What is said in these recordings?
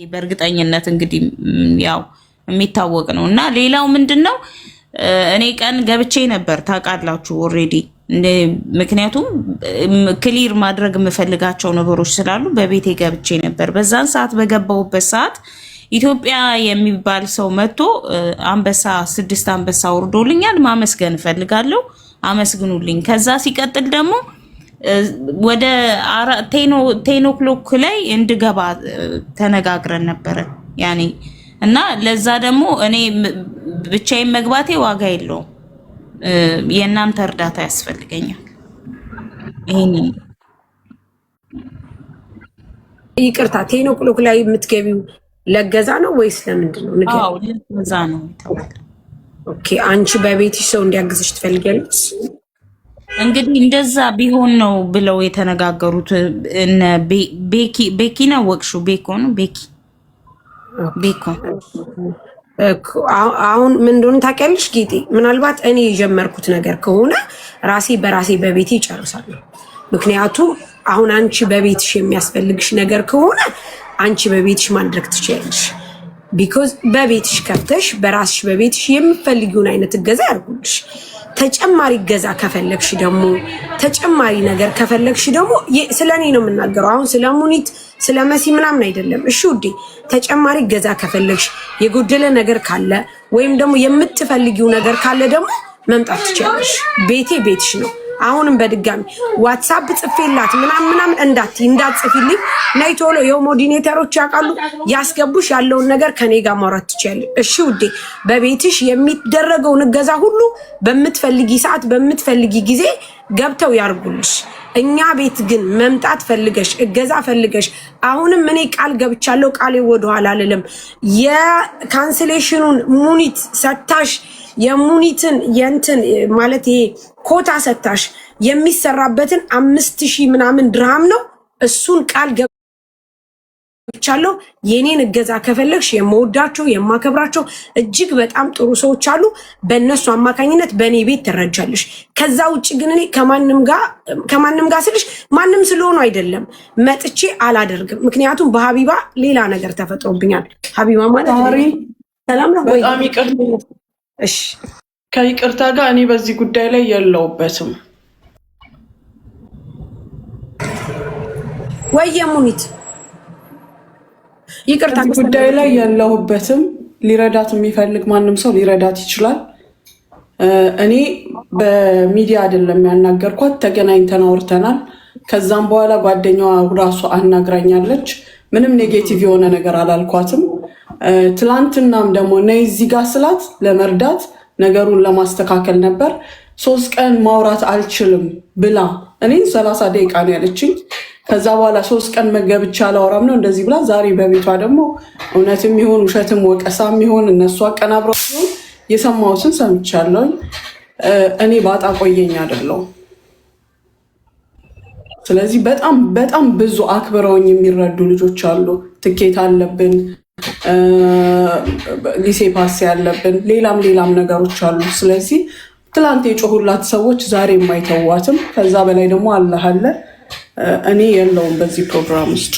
በእርግጠኝነት እንግዲህ ያው የሚታወቅ ነው እና ሌላው ምንድነው እኔ ቀን ገብቼ ነበር ታውቃላችሁ ኦሬዲ ምክንያቱም ክሊር ማድረግ የምፈልጋቸው ነገሮች ስላሉ በቤቴ ገብቼ ነበር በዛን ሰዓት በገባውበት ሰዓት ኢትዮጵያ የሚባል ሰው መጥቶ አንበሳ 6 አንበሳ ወርዶልኛል ማመስገን ፈልጋለሁ አመስግኑልኝ ከዛ ሲቀጥል ደግሞ ወደ 10 o'clock ላይ እንድገባ ተነጋግረን ነበር ያኔ እና ለዛ ደግሞ እኔ ብቻዬን መግባቴ ዋጋ የለውም የእናንተ እርዳታ ያስፈልገኛል ይሄን ይቅርታ 10 o'clock ላይ የምትገቢው ለገዛ ነው ወይስ ለምንድን ነው ንገሪ አዎ ለዛ ነው ኦኬ አንቺ በቤትሽ ሰው እንዲያግዝሽ ትፈልጊያለሽ እንግዲህ እንደዛ ቢሆን ነው ብለው የተነጋገሩት እነ ቤኪ ነው ወቅሹ ቤኮ ነው ቤኮ አሁን ምን እንደሆነ ታውቂያለሽ ጌጤ ምናልባት እኔ የጀመርኩት ነገር ከሆነ ራሴ በራሴ በቤቴ እጨርሳለሁ ምክንያቱም አሁን አንቺ በቤትሽ የሚያስፈልግሽ ነገር ከሆነ አንቺ በቤትሽ ማድረግ ትችያለሽ ቢኮዝ በቤትሽ ከፍተሽ በራስሽ በቤትሽ የምትፈልጊውን አይነት እገዛ ያርጉልሽ ተጨማሪ ገዛ ከፈለግሽ ደግሞ ተጨማሪ ነገር ከፈለግሽ ደግሞ ስለኔ ነው የምናገረው አሁን ስለ ሙኒት ስለ መሲ ምናምን አይደለም እሺ ውዴ ተጨማሪ ገዛ ከፈለግሽ የጎደለ ነገር ካለ ወይም ደግሞ የምትፈልጊው ነገር ካለ ደግሞ መምጣት ትችያለሽ ቤቴ ቤትሽ ነው አሁንም በድጋሚ ዋትስአፕ ጽፌላት ምናምን እንዳትጽፊልኝ ነይ ቶሎ የሞዲኔተሮች ያውቃሉ ያስገቡሽ ያለውን ነገር ከኔ ጋር ማውራት ትችያለሽ እሺ ውዴ በቤትሽ የሚደረገውን እገዛ ሁሉ በምትፈልጊ ሰዓት በምትፈልጊ ጊዜ ገብተው ያርጉልሽ እኛ ቤት ግን መምጣት ፈልገሽ እገዛ ፈልገሽ አሁንም እኔ ቃል ገብቻለሁ ቃሌ ወደኋላ አልልም የካንሰሌሽኑን ሙኒት ሰታሽ የሙኒትን የንትን ማለት ይሄ ኮታ ሰታሽ የሚሰራበትን 5000 ምናምን ድርሃም ነው እሱን ቃል ገብቻለሁ የኔን እገዛ ከፈለግሽ የምወዳቸው የማከብራቸው እጅግ በጣም ጥሩ ሰዎች አሉ በእነሱ አማካኝነት በእኔ ቤት ትረጃለሽ ከዛ ውጭ ግን እኔ ከማንም ጋር ስልሽ ማንም ስለሆነ አይደለም መጥቼ አላደርግም ምክንያቱም በሀቢባ ሌላ ነገር ተፈጥሮብኛል ሀቢባ ማለት ሰላም ነው ወይ በጣም ይቅርታ እሺ ከይቅርታ ጋር እኔ በዚህ ጉዳይ ላይ የለውበትም ወይ ሙኒት ይቅርታ ጉዳይ ላይ የለውበትም ሊረዳት የሚፈልግ ማንም ሰው ሊረዳት ይችላል እኔ በሚዲያ አይደለም ያናገርኳት ተገናኝተን አውርተናል ከዛም በኋላ ጓደኛዋ ራሱ አናግራኛለች ምንም ኔጌቲቭ የሆነ ነገር አላልኳትም ትላንትናም ደግሞ ነይ እዚህ ጋር ስላት ለመርዳት ነገሩን ለማስተካከል ነበር 3 ቀን ማውራት አልችልም ብላ እኔን 30 ደቂቃ ነው ያለችኝ ከዛ በኋላ 3 ቀን መገብቻ አላወራም ነው እንደዚህ ብላ ዛሬ በቤቷ ደግሞ እውነትም ይሁን ውሸትም ወቀሳም ይሁን እነሱ አቀናብረው ይሁን የሰማሁትን ሰምቻለሁ እኔ ባጣ ቆየኝ አይደለም ስለዚህ በጣም ብዙ አክብረውኝ የሚረዱ ልጆች አሉ ትኬት አለብን ሊሴ ፓስ ያለብን ሌላም ነገሮች አሉ ስለዚህ ትላንት የጮሁላት ሰዎች ዛሬ የማይተዋትም ከዛ በላይ ደግሞ አላህ አለ እኔ የለውም በዚህ ፕሮግራም ውስጥ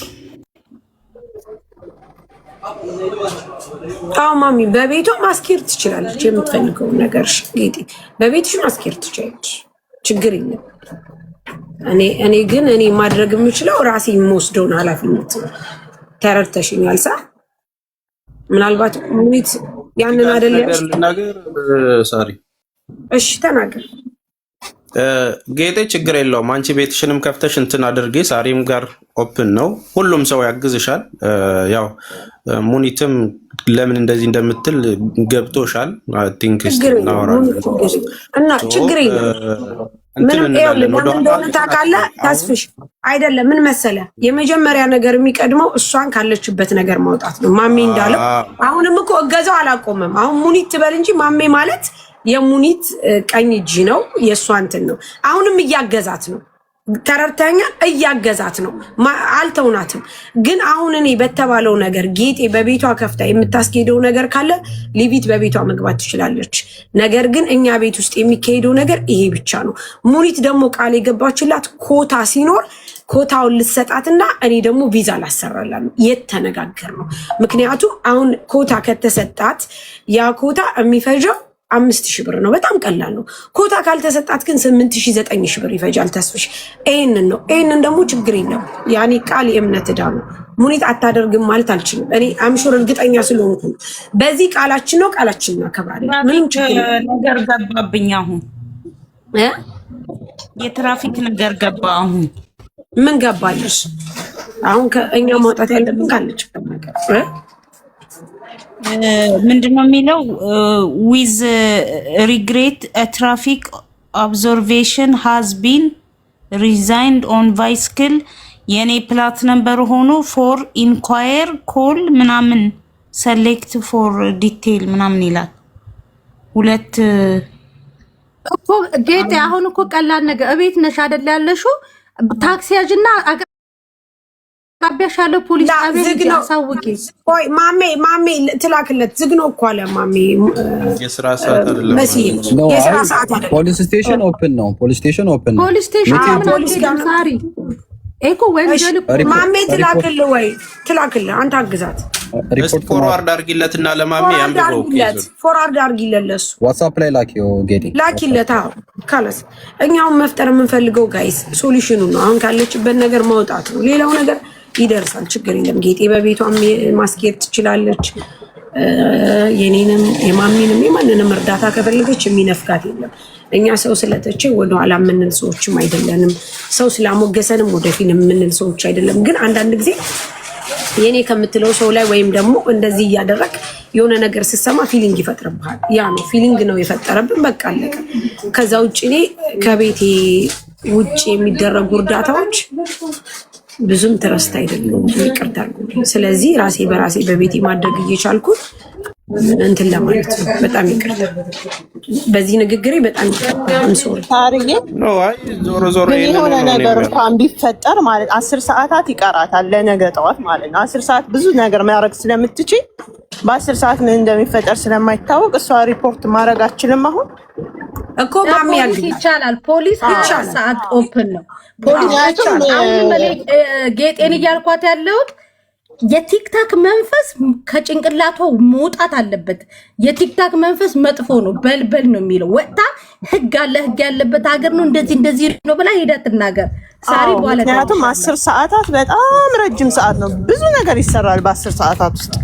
አዎ ማሚ በቤቷ ማስኬር ትችላለች የምትፈልገው ነገር ጌጤ በቤትሽ ማስኬር ትችላለች ችግር የለም እኔ ግን ማድረግ የምችለው ራሴ የምወስደውን ኃላፊነት ተረድተሽኛል ሳ ምናልባት ሙኒት ያንን አይደለም ነገር ሳሪ እሺ ተናገር ጌጤ ችግር የለውም አንቺ ቤትሽንም ከፍተሽ እንትን አድርጌ ሳሪም ጋር ኦፕን ነው ሁሉም ሰው ያግዝሻል ያው ሙኒትም ለምን እንደዚህ እንደምትል ገብቶሻል አይ ቲንክ እና ችግር የለም ምን እንደሆነ ታውቃለህ ታስፍሽ አይደለም ምን መሰለ የመጀመሪያ ነገር የሚቀድመው እሷን ካለችበት ነገር ማውጣት ነው ማሜ እንዳለው አሁንም እኮ እገዛው አላቆመም አሁን ሙኒት ትበል እንጂ ማሜ ማለት የሙኒት ቀኝ እጅ ነው የሷ እንትን ነው አሁንም እያገዛት ነው ተረርተኛ እያገዛት ነው አልተውናትም ግን አሁን እኔ በተባለው ነገር ጌጤ በቤቷ ከፍታ የምታስኬደው ነገር ካለ ሊቢት በቤቷ መግባት ትችላለች ነገር ግን እኛ ቤት ውስጥ የሚካሄደው ነገር ይሄ ብቻ ነው ሙኒት ደግሞ ቃል የገባችላት ኮታ ሲኖር ኮታውን ልትሰጣትና እኔ ደግሞ ቪዛ ላሰራላም የተነጋገርነው። ምክንያቱም አሁን ኮታ ከተሰጣት ያ ኮታ የሚፈጀው 5000 ብር ነው። በጣም ቀላል ነው። ኮታ ካልተሰጣት ግን 8000 9000 ብር ይፈጃል። ተስፍሽ ይሄንን ደግሞ ችግር የለም። ያኔ ቃል የእምነት ዕዳ ነው። ሙኒት አታደርግም ማለት አልችልም። እኔ አምሹር እርግጠኛ ስለሆንኩ በዚህ ቃላችን ነው፣ ቃላችን እናከብራለን። ምንም ችግር ነገር ገባብኝ። አሁን የትራፊክ ነገር ገባ። አሁን ምን ገባልሽ? አሁን ከእኛ ማውጣት ያለብን ካለች ነገር ምንድነው የሚለው? ዊዝ ሪግሬት ትራፊክ ኦብዘርቬሽን ሃዝ ቢን ሪዛይንድ ኦን ባይስክል የኔ ፕላት ነምበር ሆኖ ፎር ኢንኳየር ኮል ምናምን ሰሌክት ፎር ዲቴይል ምናምን ይላል። ሁለት እኮ ጌጤ አሁን እኮ ቀላል ነገር እቤት ነሽ አይደል ያለሽው? ታክሲ ያዥና አቅራቢያሽ ያለው ፖሊስ ጣቢያ ያሳውቂ። ቆይ ማሜ ትላክለት። ዝግ ነው እኮ አለ ማሜ። የስራ ሰዓት አይደለም። የስራ ሰዓት አይደለም። ፖሊስ ስቴሽን ኦፕን ነው። ፖሊስ ስቴሽን ኦፕን ነው። ፖሊስ ስቴሽን ፖሊስ ጋር ሳሪ እኮ ወንጀል ማሜ ትላክልህ አንተ አግዛት። ሪፖርት ፎርዋርድ አርጊለትና ለማሜ አንብበው ፎርዋርድ አርጊለት ለሱ ዋትስአፕ ላይ ላኪው ጌጤ ላኪለት። አዎ ካለስ እኛውን መፍጠር የምንፈልገው ጋይስ ሶሉሽኑ ነው። አሁን ካለችበት ነገር ማውጣት ነው። ሌላው ነገር ይደርሳል። ችግር የለም። ጌጤ በቤቷም ማስኬድ ትችላለች። የኔንም የማሚንም የማንንም እርዳታ ከፈለገች የሚነፍጋት የለም። እኛ ሰው ስለተቸ ወደኋላ የምንል ሰዎችም አይደለንም። ሰው ስላሞገሰንም ወደፊት የምንል ሰዎች አይደለም። ግን አንዳንድ ጊዜ የኔ ከምትለው ሰው ላይ ወይም ደግሞ እንደዚህ እያደረግ የሆነ ነገር ስትሰማ ፊሊንግ ይፈጥርብሃል። ያ ነው ፊሊንግ ነው የፈጠረብን። በቃ አለቀ። ከዛ ውጭ እኔ ከቤቴ ውጭ የሚደረጉ እርዳታዎች ብዙም ትረስት አይደለም። ይቅርታ አድርጉልኝ። ስለዚህ ራሴ በራሴ በቤቴ ማድረግ እየቻልኩት እንትን ለማለት ነው። በጣም ይቅርታ በዚህ ንግግሬ በጣም ይቅርታ። ሶሪ ታርጌ ዞሮ የሆነ ነገር እንኳን ቢፈጠር ማለት 10 ሰዓታት ይቀራታል ለነገ ጠዋት ማለት ነው። 10 ሰዓት ብዙ ነገር ማድረግ ስለምትችል በ10 ሰዓት ምን እንደሚፈጠር ስለማይታወቅ እሷ ሪፖርት ማድረግ አችልም። አሁን እኮ ማሚ ይቻላል። ፖሊስ ይቻላል። ሰዓት ኦፕን ነው። ፖሊስ ጌጤን እያልኳት ያለሁት የቲክታክ መንፈስ ከጭንቅላቷ መውጣት አለበት። የቲክታክ መንፈስ መጥፎ ነው፣ በልበል ነው የሚለው። ወጣ ህግ አለ፣ ህግ ያለበት ሀገር ነው። እንደዚህ ነው ብላ ሄዳ ትናገር ሳሪ በኋላ። ምክንያቱም 10 ሰዓታት በጣም ረጅም ሰዓት ነው። ብዙ ነገር ይሰራል በ10 ሰዓታት ውስጥ።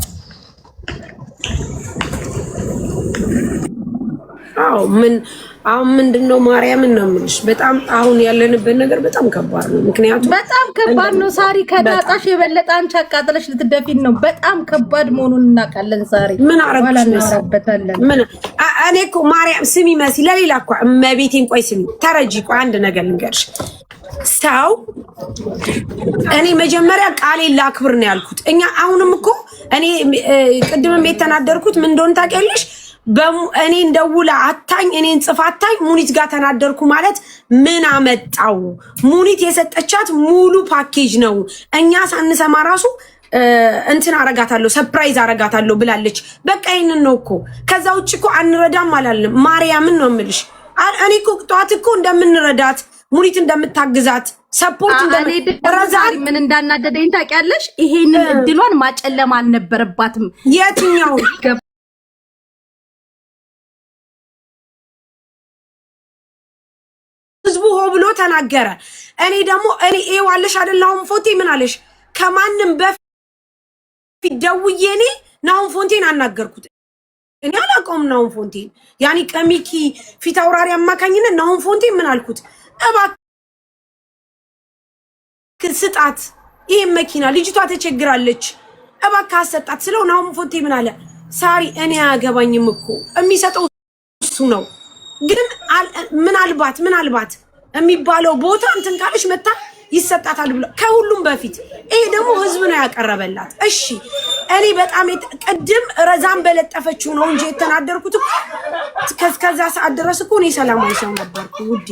አሁን ምንድነው ማርያምን ነው የምልሽ። በጣም አሁን ያለንበት ነገር በጣም ከባድ ነው። ምክንያቱም በጣም ከባድ ነው ሳሪ። ከዳጣሽ የበለጠ አንቺ አቃጥለሽ ልትደፊን ነው። በጣም ከባድ መሆኑን እናውቃለን ሳሪ። ምን አረጋግጥበታለን? እኔ እኮ ማርያም ስሚ መሲ ለሌላ እኮ እመቤቴን ቆይ ስሚ ተረጂ ቆይ አንድ ነገር ልንገርሽ። ሰው እኔ መጀመሪያ ቃሌን ላክብር ነው ያልኩት። እኛ አሁንም እኮ እኔ ቅድምም የተናደርኩት ምን እንደሆነ ታውቂያለሽ? እኔን ደውላ አታኝ እኔን ጽፋ አታኝ ሙኒት ጋር ተናደርኩ ማለት ምን አመጣው? ሙኒት የሰጠቻት ሙሉ ፓኬጅ ነው። እኛ ሳንሰማ ራሱ እንትን አረጋታለሁ ሰርፕራይዝ አረጋታለሁ ብላለች። በቃ ይሄንን ነው እኮ። ከዛ ውጭ እኮ አንረዳም አላልንም። ማርያምን ነው የምልሽ። እኔ እኮ ጠዋት እኮ እንደምንረዳት ሙኒት እንደምታግዛት ሰፖርት እንደምትረዛት ምን እንዳናደደኝ ታውቂያለሽ? ይሄንን እድሏን ማጨለም አልነበረባትም። የትኛው ህዝቡ ሆ ብሎ ተናገረ። እኔ ደግሞ ይኸው አለሽ አይደል ፎንቴ ምን አለሽ? ከማንም በፊት ደውዬ እኔ ናሁን ፎንቴን አናገርኩት። እኔ አላውቀውም ናሁን ፎንቴን። ያኒ ከሚኪ ፊት አውራሪ አማካኝነት ናሁን ፎንቴን ምን አልኩት? እባክህ ስጣት ይሄን መኪና ልጅቷ ተቸግራለች፣ እባክህ አሰጣት ስለው ናሁን ፎንቴ ምን አለ? ሳሪ እኔ አያገባኝም እኮ የሚሰጠው እሱ ነው። ግን ምናልባት የሚባለው ቦታ እንትን ካለሽ መታ ይሰጣታል ብሎ ከሁሉም በፊት ይሄ ደግሞ ህዝብ ነው ያቀረበላት። እሺ እኔ በጣም ቅድም ረዛም በለጠፈችው ነው እንጂ የተናደርኩት እኮ ከዛ ሰዓት ድረስ እኮ እኔ ሰላማዊ ሰው ነበርኩ ውዴ።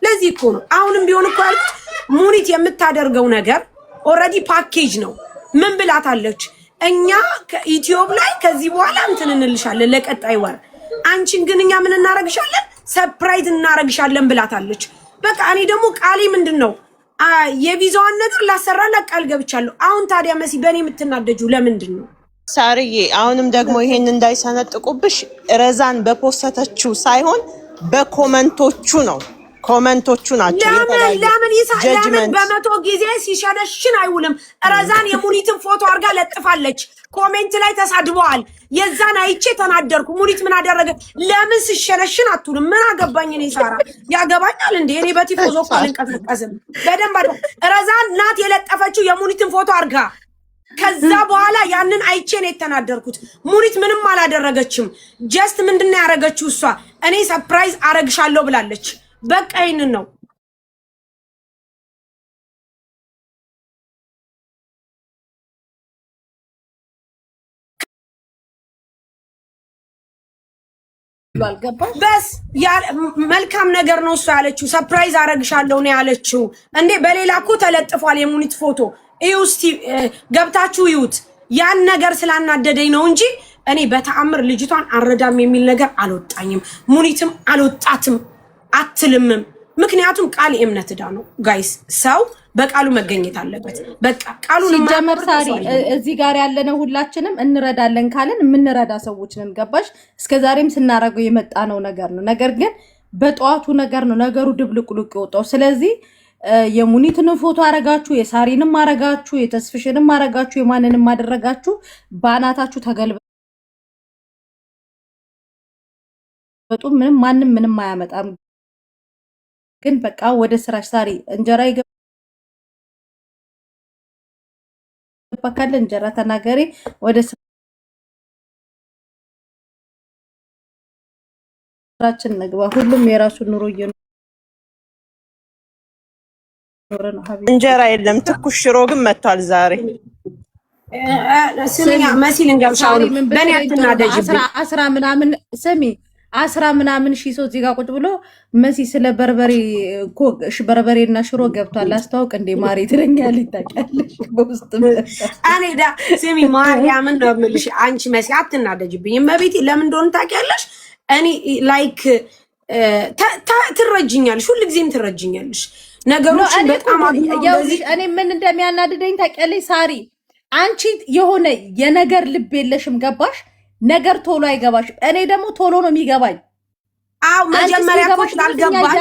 ለዚህ እኮ ነው አሁንም ቢሆን እኮ ያልኩት ሙኒት የምታደርገው ነገር ኦልሬዲ ፓኬጅ ነው። ምን ብላታለች? እኛ ከዩቲዩብ ላይ ከዚህ በኋላ እንትን እንልሻለን ለቀጣይ ወር፣ አንቺን ግን እኛ ምን እናረግሻለን? ሰርፕራይዝ እናረግሻለን ብላታለች። በቃ እኔ ደግሞ ቃሌ ምንድነው የቪዛዋን ነገር ላሰራላት ቃል ገብቻለሁ። አሁን ታዲያ መሲ በእኔ የምትናደጁ ለምንድን ነው? ሳርዬ አሁንም ደግሞ ይሄን እንዳይሰነጥቁብሽ ረዛን በፖስተችው ሳይሆን በኮመንቶቹ ነው። ኮመንቶቹ ናቸው። ለምን በመቶ ጊዜ ሲሸነሽን አይውልም? ረዛን የሙኒትን ፎቶ አድርጋ ለጥፋለች። ኮሜንት ላይ ተሳድበዋል። የዛን አይቼ ተናደርኩ። ሙኒት ምን አደረገ? ለምን ሲሸነሽን አትውልም? ምን አገባኝ እኔ ሳራ ያገባኛል እንዴ? እኔ በቲፎዞ እኮ አልንቀሳቀስም። በደንብ ረዛን ናት የለጠፈችው የሙኒትን ፎቶ አድርጋ። ከዛ በኋላ ያንን አይቼ ነው የተናደርኩት። ሙኒት ምንም አላደረገችም። ጀስት ምንድነው ያደረገችው? እሷ እኔ ሰርፕራይዝ አረግሻለሁ ብላለች። በቃ ይሄንን ነው። በስ መልካም ነገር ነው እሱ ያለችው። ሰርፕራይዝ አረግሻለሁ ነው ያለችው። እንዴ በሌላ እኮ ተለጥፏል የሙኒት ፎቶ። እስቲ ገብታችሁ ይዩት። ያን ነገር ስላናደደኝ ነው እንጂ እኔ በተአምር ልጅቷን አረዳም የሚል ነገር አልወጣኝም። ሙኒትም አልወጣትም አትልምም። ምክንያቱም ቃል የእምነት ዕዳ ነው ጋይስ። ሰው በቃሉ መገኘት አለበት። በቃ ቃሉን ሲጀመር ሳሪ እዚህ ጋር ያለነው ሁላችንም እንረዳለን ካለን የምንረዳ ሰዎች ነን። ገባሽ? እስከዛሬም ስናረገው የመጣ ነው ነገር ነው። ነገር ግን በጠዋቱ ነገር ነው ነገሩ ድብልቅልቅ የወጣው። ስለዚህ የሙኒትን ፎቶ አረጋችሁ፣ የሳሪንም አረጋችሁ፣ የተስፍሽንም አረጋችሁ፣ የማንንም አደረጋችሁ፣ ባናታችሁ ተገልበጡ። ምንም ማንም ምንም አያመጣም። ግን በቃ ወደ ስራሽ ሳሪ። እንጀራ ይገባ ካለ እንጀራ ተናገሪ። ወደ ስራችን ንግባ። ሁሉም የራሱን ኑሮ እየኖረ ነው። ሀቢብ እንጀራ የለም፣ ትኩስ ሽሮ ግን መጥቷል ዛሬ። ስሚኛ መሲል እንጋብሻው በእኔ አትናደጅብኝ። 10 ምናምን ሺህ ሰው እዚህ ጋር ቁጭ ብሎ መሲ ስለ በርበሬና ሽሮ ገብቷል አስተዋውቅ እንዴ ማሪ ትለኛለች። ታውቂያለሽ በውስጥ እኔ ስሚ ማርያምን ነው የምልሽ። አንቺ መሲ አትናደጅብኝ እመቤቴ። ለምን እንደሆነ ታውቂያለሽ? እኔ ላይክ ትረጅኛለሽ፣ ሁልጊዜም ትረጅኛለሽ ነገሮችን በጣም እኔ ምን እንደሚያናድደኝ ታውቂያለሽ ሳሪ? አንቺ የሆነ የነገር ልብ የለሽም። ገባሽ? ነገር ቶሎ አይገባሽም። እኔ ደግሞ ቶሎ ነው የሚገባኝ። አው መጀመሪያ እኮ ስላልገባኝ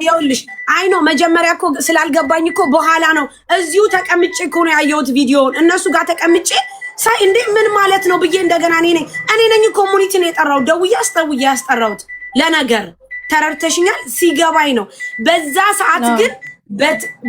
ይኸውልሽ፣ አይ ነው መጀመሪያ እኮ ስላልገባኝ እኮ በኋላ ነው እዚሁ ተቀምጬ እኮ ነው ያየሁት ቪዲዮውን። እነሱ ጋር ተቀምጬ ሳይ እንዴ ምን ማለት ነው ብዬ እንደገና እኔ ነኝ ኮሙኒቲን የጠራው ደውዬ ያስጠራሁት ለነገር ተረድተሽኛል። ሲገባኝ ነው። በዛ ሰዓት ግን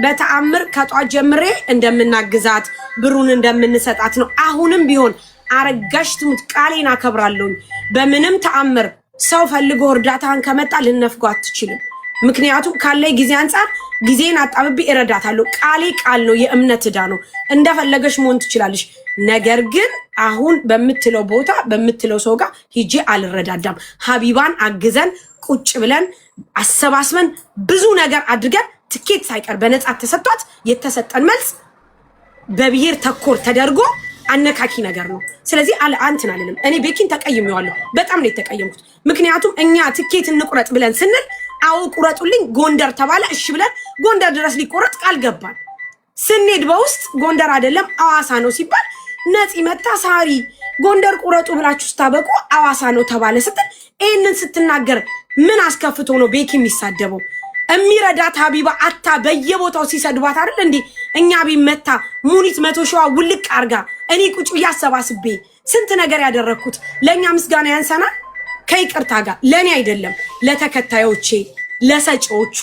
በተአምር ከጧት ጀምሬ እንደምናግዛት ብሩን እንደምንሰጣት ነው። አሁንም ቢሆን አረጋሽ ትሙት ቃሌን አከብራለሁ። በምንም ተአምር ሰው ፈልጎ እርዳታን ከመጣ ልነፍጎ አትችልም። ምክንያቱም ካለይ ጊዜ አንፃር ጊዜን አጣብቤ እረዳታለሁ። ቃሌ ቃል ነው፣ የእምነት ዕዳ ነው። እንደፈለገሽ መሆን ትችላለሽ። ነገር ግን አሁን በምትለው ቦታ በምትለው ሰው ጋር ሂጄ አልረዳዳም። ሀቢባን አግዘን ቁጭ ብለን አሰባስበን ብዙ ነገር አድርገን ትኬት ሳይቀር በነፃ ተሰጥቷት የተሰጠን መልስ በብሔር ተኮር ተደርጎ አነካኪ ነገር ነው። ስለዚህ አንተን አለንም። እኔ ቤኪን ተቀይሜዋለሁ። በጣም ነው የተቀየምኩት። ምክንያቱም እኛ ትኬት እንቁረጥ ብለን ስንል አው ቁረጡልኝ ጎንደር ተባለ። እሺ ብለን ጎንደር ድረስ ሊቆረጥ ቃል ገባን። ስንሄድ በውስጥ ጎንደር አይደለም አዋሳ ነው ሲባል ነፂ መታ ሳሪ ጎንደር ቁረጡ ብላችሁ ስታበቁ አዋሳ ነው ተባለ ስትል ይሄንን ስትናገር ምን አስከፍቶ ነው ቤኪ የሚሳደበው? እሚረዳት ሀቢባ አታ በየቦታው ሲሰድባት አይደል እንዴ? እኛ ቢመታ ሙኒት 100 ሺዋ ውልቅ አርጋ እኔ ቁጭ ያሰባስቤ ስንት ነገር ያደረኩት ለኛ ምስጋና ያንሰናል? ከይቅርታ ጋር ለኔ አይደለም ለተከታዮቼ ለሰጪዎቹ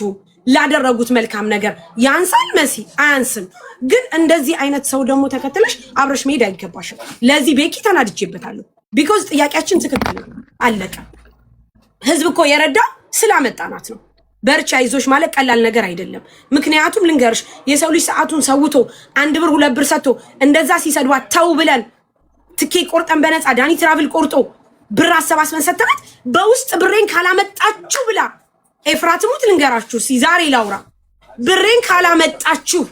ላደረጉት መልካም ነገር ያንሳል መሲ አያንስም። ግን እንደዚህ አይነት ሰው ደግሞ ተከትለሽ አብረሽ መሄድ አይገባሽም። ለዚህ ቤኪ ተናድጄበታለሁ። ቢኮዝ ጥያቄያችን ትክክል ነው። አለቀ። ህዝብ እኮ የረዳው ስላመጣናት ነው። በርቻ ይዞሽ ማለት ቀላል ነገር አይደለም። ምክንያቱም ልንገርሽ የሰው ልጅ ሰዓቱን ሰውቶ 1 ብር 2 ብር ሰጥቶ እንደዛ ሲሰድባት ተው ብለን ትኬት ቆርጠን በነፃ ዳኒ ትራቭል ቆርጦ ብር አሰባስበን ሰጥተናት በውስጥ ብሬን ካላመጣችሁ ብላ ኤፍራትሙት ልንገራችሁ ዛሬ ላውራ ብሬን ካላመጣችሁ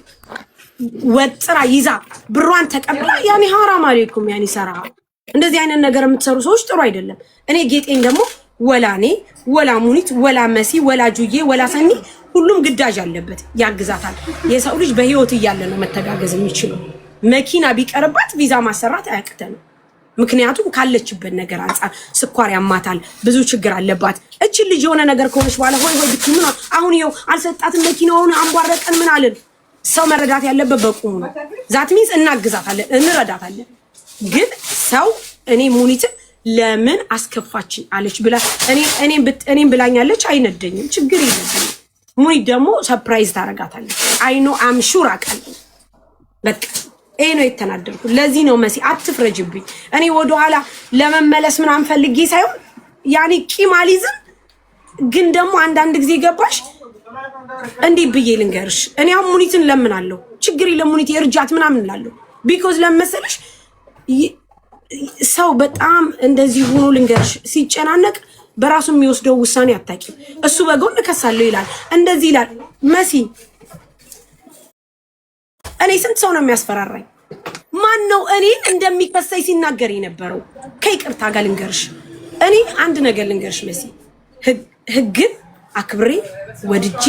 ወጥራ ይዛ ብሯን ተቀብላ ያኔ ሐራም አለይኩም ያኔ ሰራ እንደዚህ አይነት ነገር የምትሰሩ ሰዎች ጥሩ አይደለም። እኔ ጌጤን ደግሞ ወላኔ ወላ ሙኒት ወላ መሲ ወላ ጁዬ ወላ ሰኒ ሁሉም ግዳጅ አለበት፣ ያግዛታል። የሰው ልጅ በህይወት እያለ ነው መተጋገዝ የሚችለው። መኪና ቢቀርባት ቪዛ ማሰራት አያቅተንም። ምክንያቱም ካለችበት ነገር አንፃር ስኳር ያማታል፣ ብዙ ችግር አለባት። እቺ ልጅ የሆነ ነገር ከሆነች በኋላ ሆይ ብትይ ምን አሁን ይኸው አልሰጣትም፣ መኪናውን አንቧረቀን ምን አለን። ሰው መረዳት ያለበት በቁሙ ነው። ዛት ሚንስ እናግዛታለን፣ እንረዳታለን። ግን ሰው እኔ ሙኒትን ለምን አስከፋችን አለች ብላ እኔም ብላኛለች፣ አይነደኝም፣ ችግር የለብኝም። ሙኒት ደግሞ ሰርፕራይዝ ታረጋታለች። አይኖ አም ሹር አውቃለሁ። በቃ ይሄ ነው የተናደርኩት። ለዚህ ነው መሲ አትፍረጅብኝ። እኔ ወደኋላ ለመመለስ ምናምን ፈልጌ ሳይሆን ያኔ ቂም አልይዝም። ግን ደግሞ አንዳንድ ጊዜ ገባሽ እንዴ ብዬ ልንገርሽ፣ እኔ አሁን ሙኒትን ለምናለሁ፣ ችግር የለም ሙኒት የርጃት ምናምን እላለሁ። ቢኮዝ ለመሰለሽ ሰው በጣም እንደዚህ ሆኖ ልንገርሽ ሲጨናነቅ በራሱ የሚወስደው ውሳኔ አታውቂም። እሱ በጎን እከሳለሁ ይላል፣ እንደዚህ ይላል። መሲ እኔ ስንት ሰው ነው የሚያስፈራራኝ? ማን ነው እኔን እንደሚከሰይ ሲናገር የነበረው? ከይቅርታ ጋር ልንገርሽ፣ እኔ አንድ ነገር ልንገርሽ መሲ፣ ህግን አክብሬ ወድጄ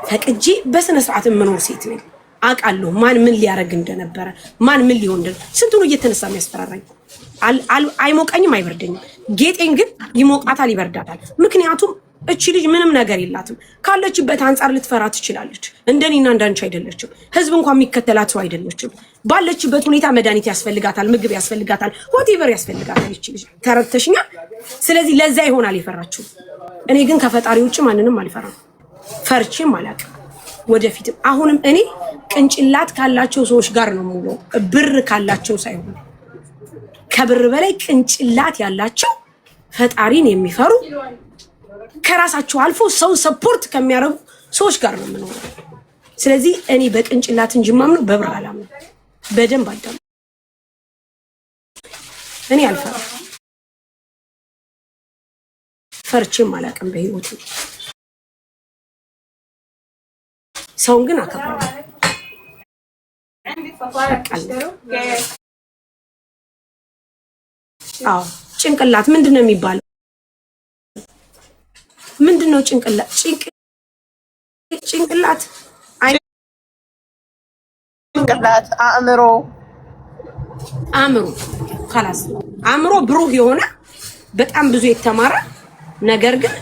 ፈቅጄ በስነ ስርዓት የምኖር ሴት ነኝ። አውቃለሁ ማን ምን ሊያረግ እንደነበረ፣ ማን ምን ሊሆን እንደነበረ። ስንቱን እየተነሳ የሚያስፈራራኝ አይሞቀኝም፣ አይበርደኝም። ጌጤን ግን ይሞቃታል፣ ይበርዳታል። ምክንያቱም እቺ ልጅ ምንም ነገር የላትም። ካለችበት አንፃር ልትፈራ ትችላለች። እንደኔና እንዳንቺ አይደለችም። ህዝብ እንኳን የሚከተላት ሰው አይደለችም። ባለችበት ሁኔታ መድኃኒት ያስፈልጋታል፣ ምግብ ያስፈልጋታል፣ ሆቴቨር ያስፈልጋታል እቺ ልጅ። ተረድተሽኛል? ስለዚህ ለዛ ይሆናል የፈራችው። እኔ ግን ከፈጣሪ ውጭ ማንንም አልፈራም፣ ፈርቼም አላውቅም። ወደፊትም አሁንም እኔ ቅንጭላት ካላቸው ሰዎች ጋር ነው ሙሉ ብር ካላቸው ሳይሆን ከብር በላይ ቅንጭላት ያላቸው ፈጣሪን የሚፈሩ ከራሳቸው አልፎ ሰው ሰፖርት ከሚያደርጉ ሰዎች ጋር ነው የምኖረው። ስለዚህ እኔ በቅንጭላት እንጂ ማምነው በብር አላምነው። በደንብ አዳም እኔ አልፈራም፣ ፈርቼም አላውቅም በህይወቴ። ሰውን ግን አከብራለሁ። አዎ ጭንቅላት ምንድነው የሚባለው? ምንድነው ጭንቅላት? ጭንቅላት አእምሮ خلاص አእምሮ ብሩህ የሆነ በጣም ብዙ የተማረ ነገር ግን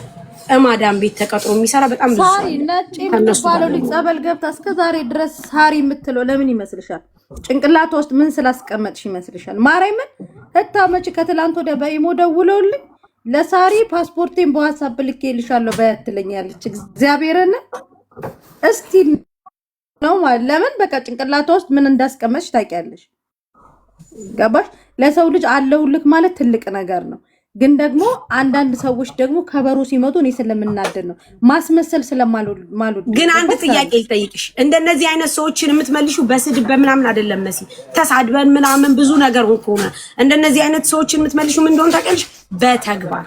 እማዳም ቤት ተቀጥሮ የሚሰራ በጣም ብዙ ሳሪ ነጭ የምትባለው ልጅ ጸበል ገብታ እስከ ዛሬ ድረስ ሳሪ የምትለው ለምን ይመስልሻል? ጭንቅላት ውስጥ ምን ስላስቀመጥሽ ይመስልሻል? ማርያምን እታመጭ ከትላንት ወደ በኢሞ ደውለውልኝ ለሳሪ ፓስፖርቴን በዋትስአፕ ልኬልሻለሁ በያትለኛለች። እግዚአብሔርን እስቲ ነው ማለት ለምን በቃ ጭንቅላት ውስጥ ምን እንዳስቀመጥሽ ታውቂያለሽ። ገባሽ? ለሰው ልጅ አለውልክ ማለት ትልቅ ነገር ነው። ግን ደግሞ አንዳንድ ሰዎች ደግሞ ከበሩ ሲመጡ እኔ ስለምናደድ ነው ማስመሰል ስለማልወድ። ግን አንድ ጥያቄ ልጠይቅሽ፣ እንደነዚህ አይነት ሰዎችን የምትመልሹ በስድብ በምናምን አይደለም መሲ፣ ተሳድበን ምናምን ብዙ ነገር ሆነ። እንደነዚህ አይነት ሰዎችን የምትመልሹ ምን እንደሆነ ታውቂያለሽ? በተግባር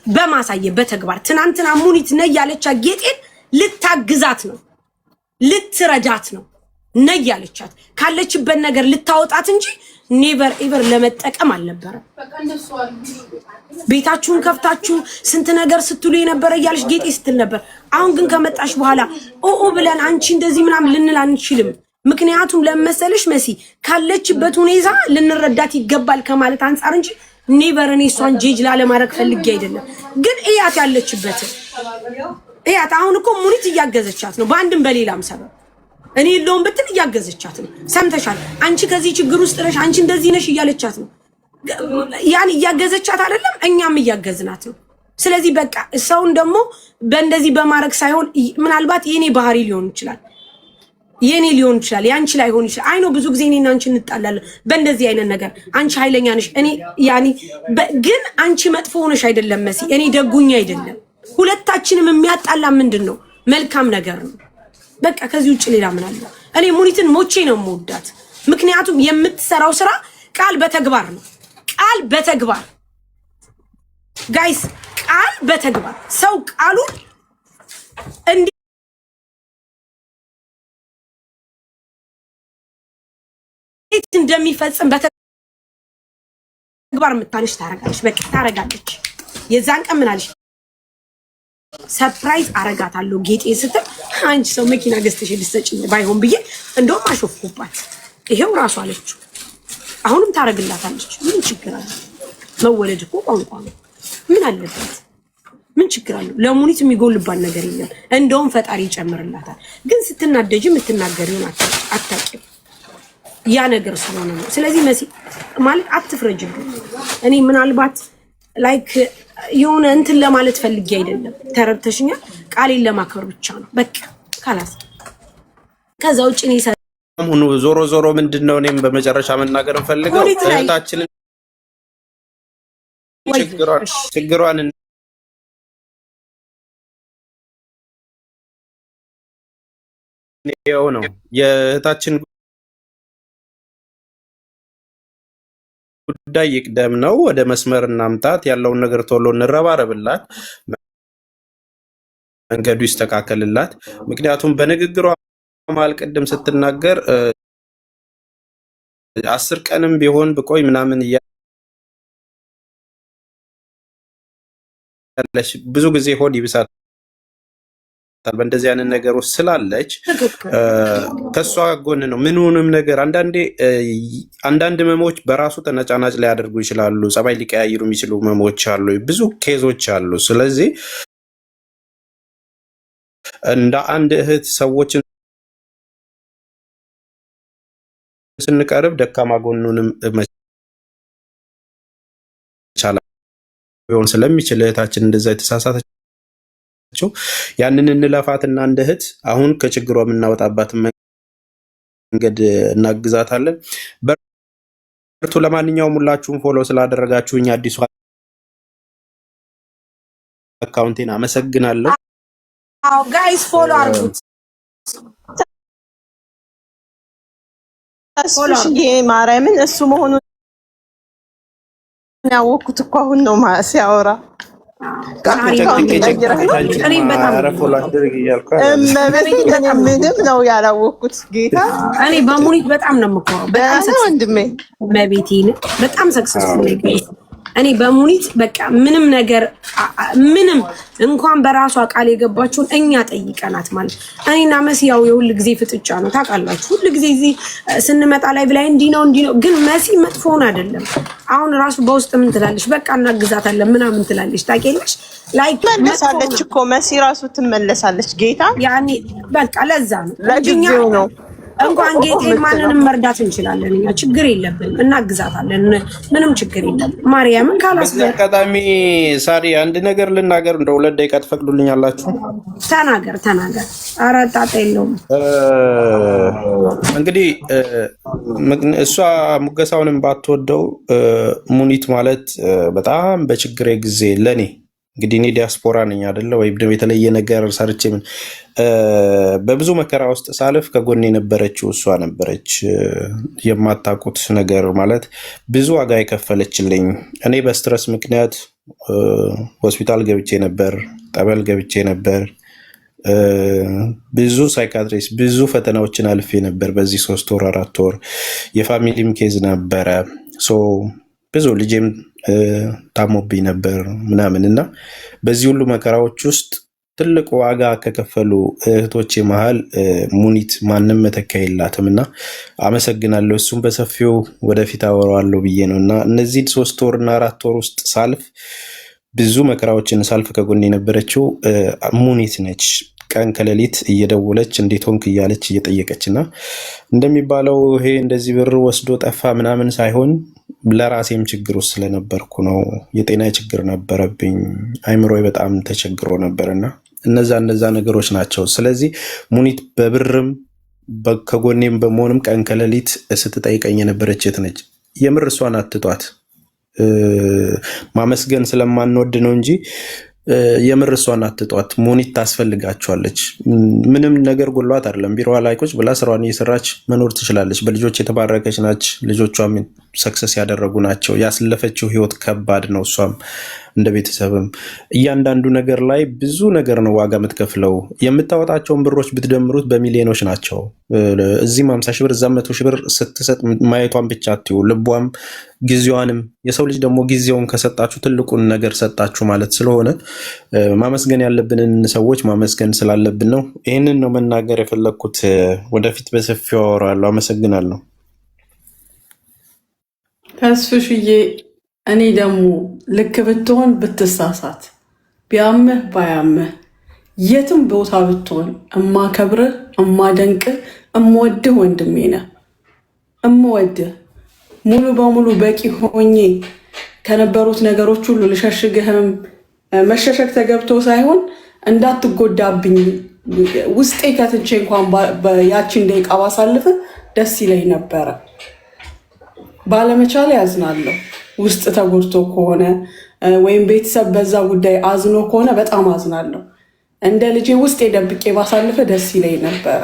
በማሳየት በተግባር። ትናንትና ሙኒት ነይ ያለቻት ጌጤን ልታግዛት ነው፣ ልትረዳት ነው። ነይ ያለቻት ካለችበት ነገር ልታወጣት እንጂ ኔቨር ኤቨር ለመጠቀም አልነበረም። ቤታችሁን ከፍታችሁ ስንት ነገር ስትሉ የነበረ እያለሽ ጌጤ ስትል ነበር። አሁን ግን ከመጣሽ በኋላ ኦኦ ብለን አንቺ እንደዚህ ምናምን ልንል አንችልም። ምክንያቱም ለመሰለሽ መሲ ካለችበት ሁኔታ ልንረዳት ይገባል ከማለት አንፃር እንጂ ኔቨር እኔ እሷን ጄጅ ላለማድረግ ፈልጌ አይደለም። ግን እያት ያለችበት እያት አሁን እኮ ሙኒት እያገዘቻት ነው በአንድም በሌላም ሰበብ። እኔ የለውም ብትል እያገዘቻት ነው። ሰምተሻል? አንቺ ከዚህ ችግር ውስጥ ነሽ፣ አንቺ እንደዚህ ነሽ እያለቻት ነው። ያን እያገዘቻት አይደለም፣ እኛም እያገዝናት ነው። ስለዚህ በቃ ሰውን ደግሞ በእንደዚህ በማድረግ ሳይሆን ምናልባት የኔ ባህሪ ሊሆን ይችላል፣ ያንቺ ላይ ሆን ይችላል። አይ ነው ብዙ ጊዜ እኔና አንቺ እንጣላለን በእንደዚህ አይነት ነገር። አንቺ ኃይለኛ ነሽ፣ እኔ ያኒ ግን አንቺ መጥፎ ሆነሽ አይደለም መሲ፣ እኔ ደጉኛ አይደለም። ሁለታችንም የሚያጣላ ምንድነው? መልካም ነገር ነው። በቃ ከዚህ ውጭ ሌላ ምን አለ? እኔ ሙኒትን ሞቼ ነው የምወዳት። ምክንያቱም የምትሰራው ስራ ቃል በተግባር ነው። ቃል በተግባር ጋይስ፣ ቃል በተግባር ሰው ቃሉን እንዴት እንደሚፈጽም በተግባር የምታነሽ ታረጋለች። በቃ ታረጋለች። የዛን ቀን ምን አለሽ? ሰርፕራይዝ አረጋታለሁ ጌጤ ስትል አንቺ ሰው መኪና ገዝተሽ ልትሰጪኝ ባይሆን ብዬ እንደውም አሾፍኩባት። ይሄው ራሱ አለችው። አሁንም ታረግላታለች። ምን ችግር አለ? መወለድ እኮ ቋንቋ ነው። ምን አለበት? ምን ችግር አለው? ለሙኒት የሚጎልባት ነገር የለም። እንደውም ፈጣሪ ይጨምርላታል። ግን ስትናደጂ የምትናገሪውን አታውቂም። ያ ነገር ስለሆነ ነው። ስለዚህ መሲ ማለት አትፍረጅብኝ። እኔ ምናልባት ላይክ የሆነ እንትን ለማለት ፈልጌ አይደለም። ተረድተሽኛል? ቃሌን ለማክበር ብቻ ነው በቃ ካላስ። ከዛ ውጭ እኔ ሁኑ ዞሮ ዞሮ ምንድነው እኔም በመጨረሻ መናገር እንፈልገው እህታችንን ችግሯን ነው የእህታችን ጉዳይ ይቅደም ነው። ወደ መስመር እናምጣት። ያለውን ነገር ቶሎ እንረባረብላት፣ መንገዱ ይስተካከልላት። ምክንያቱም በንግግሯ መሀል ቅድም ስትናገር 10 ቀንም ቢሆን ብቆይ ምናምን እያለች ብዙ ጊዜ ሆድ ይብሳታል። በእንደዚህ አይነት ነገር ውስጥ ስላለች ከሷ ጎን ነው። ምንሆንም ነገር አንዳንድ ህመሞች በራሱ ተነጫናጭ ሊያደርጉ ይችላሉ። ጸባይ ሊቀያይሩ የሚችሉ ህመሞች አሉ። ብዙ ኬዞች አሉ። ስለዚህ እንደ አንድ እህት ሰዎችን ስንቀርብ ደካማ ጎኑንም መቻል ቢሆን ስለሚችል እህታችን እንደዛ የተሳሳተችው ያንን እንለፋትና እንደ እህት አሁን ከችግሯ የምናወጣባትን መንገድ እናግዛታለን። በርቱ። ለማንኛውም ሁላችሁም ፎሎ ስላደረጋችሁኝ አዲሱ አካውንቴን አመሰግናለሁ። አዎ ጋይስ ፎሎ አድርጉት። እሱሽዬ ማርያምን እሱ መሆኑን ያወቅኩት እኮ አሁን ነው ሲያወራ። ምንም ነው ያላወቅኩት። ጌታ እኔ በሙኒት በጣም ነው የምኮራው። ወንድሜ በቤቴን በጣም ሰክሰስፉል ነው። እኔ በሙኒት በቃ ምንም ነገር ምንም እንኳን በራሷ ቃል የገባችውን እኛ ጠይቀናት ማለት እኔና መሲ ያው የሁል ጊዜ ፍጥጫ ነው ታውቃላችሁ። ሁል ጊዜ እዚህ ስንመጣ ላይ ብላይ እንዲህ ነው ግን መሲ መጥፎን አይደለም። አሁን ራሱ በውስጥ ምን ትላለች? በቃ እናግዛታለን ምናምን ትላለች። ታውቂያለሽ ላይክ መለሳለች እኮ መሲ ራሱ ትመለሳለች። ጌታ ያኔ በቃ ለዛ ነው ለጊዜው ነው። እንኳን ጌጤ ማንንም መርዳት እንችላለን። እኛ ችግር የለብንም፣ እናግዛታለን። ምንም ችግር የለም። ማርያምን ካላስበ አጋጣሚ ሳሪ አንድ ነገር ልናገር፣ እንደ 2 ደቂቃ ትፈቅዱልኛላችሁ? ተናገር። ኧረ ጣጣ የለውም። እንግዲህ እሷ ሙገሳውንም ባትወደው ሙኒት ማለት በጣም በችግሬ ጊዜ ለኔ እንግዲህ እኔ ዲያስፖራ ነኝ አይደለ ወይ የተለየ ነገር ሰርቼ ምን በብዙ መከራ ውስጥ ሳልፍ ከጎኔ የነበረችው እሷ ነበረች። የማታውቁት ነገር ማለት ብዙ ዋጋ የከፈለችልኝ። እኔ በስትረስ ምክንያት ሆስፒታል ገብቼ ነበር፣ ጠበል ገብቼ ነበር፣ ብዙ ሳይካትሪስት ብዙ ፈተናዎችን አልፌ ነበር። በዚህ 3 ወር 4 ወር የፋሚሊም ኬዝ ነበረ። ብዙ ልጄም ታሞብኝ ነበር ምናምን እና በዚህ ሁሉ መከራዎች ውስጥ ትልቅ ዋጋ ከከፈሉ እህቶቼ መሃል ሙኒት ማንም መተኪያ የላትም እና አመሰግናለሁ። እሱም በሰፊው ወደፊት አወራዋለሁ ብዬ ነው እና እነዚህ 3 ወር እና 4 ወር ውስጥ ሳልፍ ብዙ መከራዎችን ሳልፍ ከጎን የነበረችው ሙኒት ነች። ቀን ከሌሊት እየደወለች እንዴት ሆንክ እያለች እየጠየቀች እና እንደሚባለው ይሄ እንደዚህ ብር ወስዶ ጠፋ ምናምን ሳይሆን ለራሴም ችግር ውስጥ ስለነበርኩ ነው። የጤና ችግር ነበረብኝ። አይምሮዬ በጣም ተቸግሮ ነበርና እነዛ ነገሮች ናቸው። ስለዚህ ሙኒት በብርም ከጎኔም በመሆንም ቀን ከሌሊት ስትጠይቀኝ የነበረች የት ነች። የምር እሷን አትጧት። ማመስገን ስለማንወድ ነው እንጂ የምር እሷን አትጧት። ሙኒት ታስፈልጋቸዋለች። ምንም ነገር ጎሏት አይደለም። ቢሮዋ ላይ ቁጭ ብላ ስራዋን እየሰራች መኖር ትችላለች። በልጆች የተባረከች ናች። ልጆቿ ሰክሰስ ያደረጉ ናቸው። ያስለፈችው ህይወት ከባድ ነው። እሷም እንደ ቤተሰብም እያንዳንዱ ነገር ላይ ብዙ ነገር ነው ዋጋ የምትከፍለው። የምታወጣቸውን ብሮች ብትደምሩት በሚሊዮኖች ናቸው። እዚህም 50 ሺህ ብር እዛም 100 ሺህ ብር ስትሰጥ ማየቷን ብቻ አትዩ፣ ልቧም ጊዜዋንም። የሰው ልጅ ደግሞ ጊዜውን ከሰጣችሁ ትልቁን ነገር ሰጣችሁ ማለት ስለሆነ ማመስገን ያለብንን ሰዎች ማመስገን ስላለብን ነው። ይህንን ነው መናገር የፈለግኩት። ወደፊት በሰፊው አወራለሁ። አመሰግናለሁ። ተስፍሽዬ እኔ ደግሞ ልክ ብትሆን ብትሳሳት፣ ቢያምህ ባያምህ፣ የትም ቦታ ብትሆን እማከብርህ፣ እማደንቅህ፣ እምወድህ ወንድሜ ነህ። እምወድህ ሙሉ በሙሉ በቂ ሆኜ ከነበሩት ነገሮች ሁሉ ልሸሽግህም መሸሸግ ተገብቶ ሳይሆን እንዳትጎዳብኝ ውስጤ ከትቼ እንኳን ያቺን ደቂቃ ባሳልፍ ደስ ይለኝ ነበረ። ባለመቻል ያዝናለሁ። ውስጥ ተጎድቶ ከሆነ ወይም ቤተሰብ በዛ ጉዳይ አዝኖ ከሆነ በጣም አዝናለሁ። እንደ ልጄ ውስጥ የደብቄ ባሳልፈ ደስ ይለኝ ነበረ።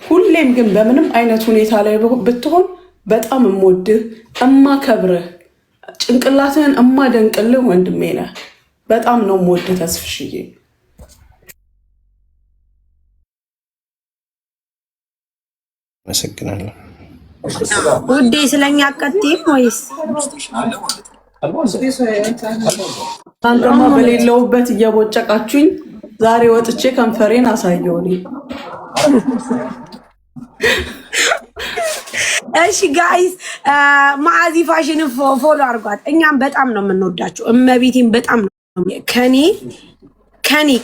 ሁሌም ግን በምንም አይነት ሁኔታ ላይ ብትሆን በጣም እምወድህ፣ እማከብርህ፣ ጭንቅላትህን እማደንቅልህ ወንድሜ ነህ። በጣም ነው እምወድህ ተስፍሽዬ። አመሰግናለሁ። ውዴ ስለኛ ቀጥይም ወይስ አንተማ በሌለውበት እየቦጨቃችሁኝ ዛሬ ወጥቼ ከንፈሬን አሳየውኝ። እሺ ጋይስ ማአዚ ፋሽን ፎሎ አድርጓት። እኛም በጣም ነው የምንወዳቸው። እመቤቴን በጣም ነው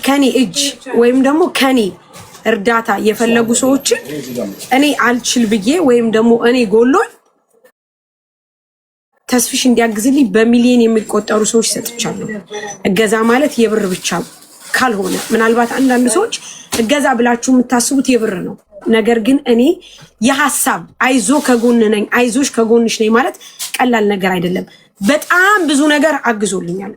ከኔ እጅ ወይም ደግሞ ከኔ እርዳታ የፈለጉ ሰዎችን እኔ አልችል ብዬ ወይም ደግሞ እኔ ጎሎኝ ተስፍሽ እንዲያግዝልኝ በሚሊዮን የሚቆጠሩ ሰዎች ሰጥቻለሁ። እገዛ ማለት የብር ብቻ ካልሆነ ምናልባት አንዳንድ ሰዎች እገዛ ብላችሁ የምታስቡት የብር ነው። ነገር ግን እኔ የሐሳብ አይዞ ከጎን ነኝ፣ አይዞሽ ከጎንሽ ነኝ ማለት ቀላል ነገር አይደለም። በጣም ብዙ ነገር አግዞልኛል።